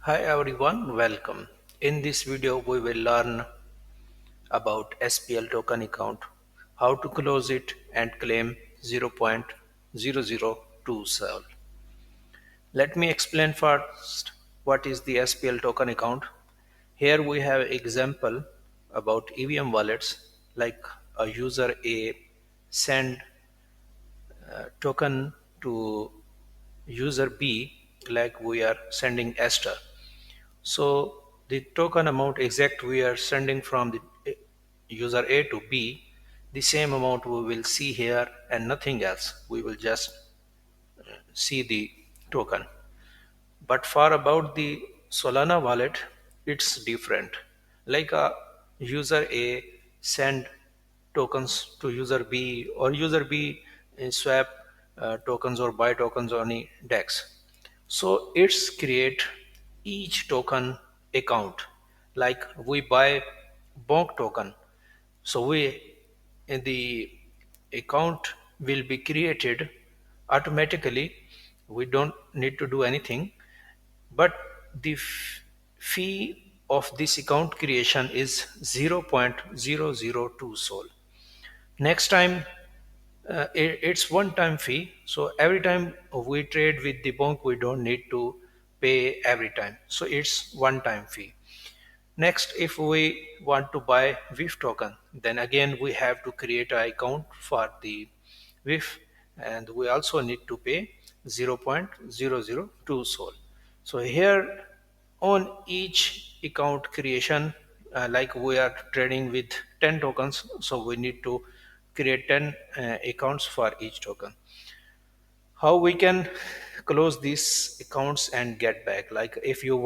Hi everyone, welcome. In this video we will learn about SPL token account, how to close it and claim 0.002 SOL. Let me explain first what is the SPL token account. Here we have example about EVM wallets like a user A send token to user B like we are sending Esther. So the token amount exact we are sending from the user A to B, the same amount we will see here and nothing else. We will just see the token. But for about the Solana wallet, it's different. Like a user A send tokens to user B or user B swap tokens or buy tokens on the DEX. So it's create each token account. Like we buy bonk token. So we in the account will be created automatically. We don't need to do anything, but the fee of this account creation is 0.002 sol. Next time, it's one time fee, so every time we trade with the bank we don't need to pay every time, so it's one time fee. Next, if we want to buy WIF token, then again we have to create an account for the WIF, and we also need to pay 0.002 SOL. So here on each account creation, like we are trading with 10 tokens, so we need to create 10 accounts for each token. How we can close these accounts and get back, like if you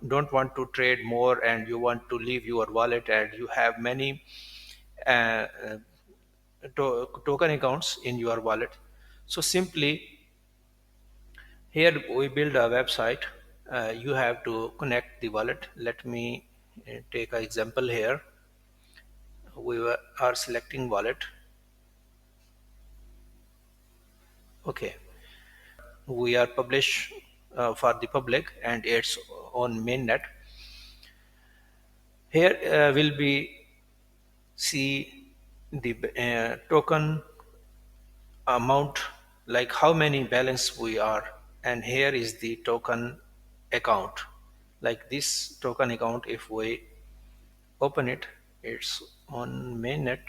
don't want to trade more and you want to leave your wallet and you have many uh, uh, token accounts in your wallet, so simply here we build a website. You have to connect the wallet. Let me take an example here. Are selecting wallet. Okay, we are publish for the public and it's on mainnet. Here will be see the token amount, like how many balance we are, and here is the token account. Like this token account, if we open it, it's on mainnet.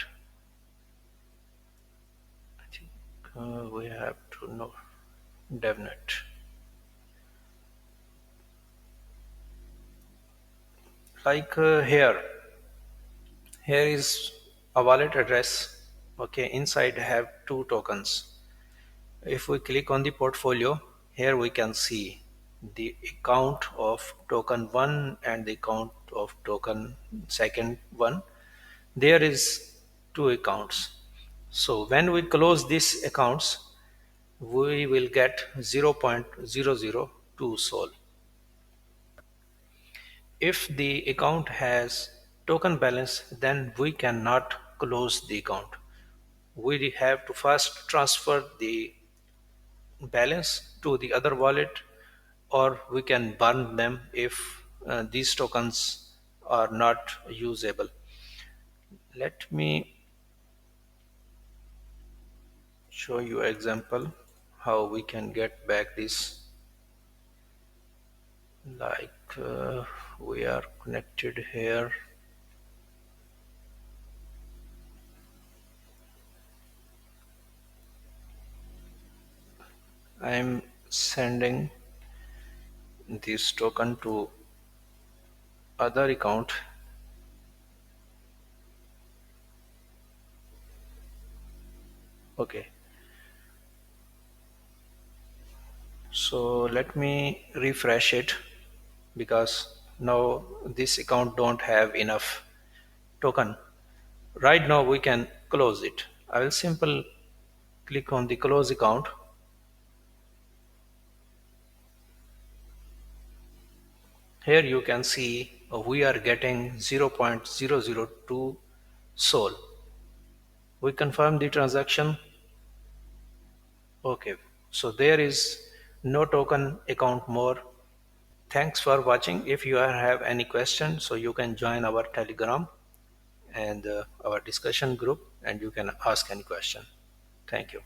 I think we have to know devnet. Like here is a wallet address. Okay, inside have two tokens. If we click on the portfolio, here we can see the account of token 1 and the account of token second one. There is two accounts. So when we close these accounts, we will get 0.002 SOL. If the account has token balance, then we cannot close the account. We have to first transfer the balance to the other wallet, or we can burn them if these tokens are not usable. Let me show you example how we can get back this. Like we are connected here. I'm sending this token to other account. Okay, so let me refresh it, because now this account don't have enough token. Right now we can close it. I will simple click on the close account. Here you can see we are getting 0.002 SOL. We confirm the transaction. Okay, so there is no token account more. Thanks for watching. If you have any questions, so you can join our Telegram and our discussion group, and you can ask any question. Thank you.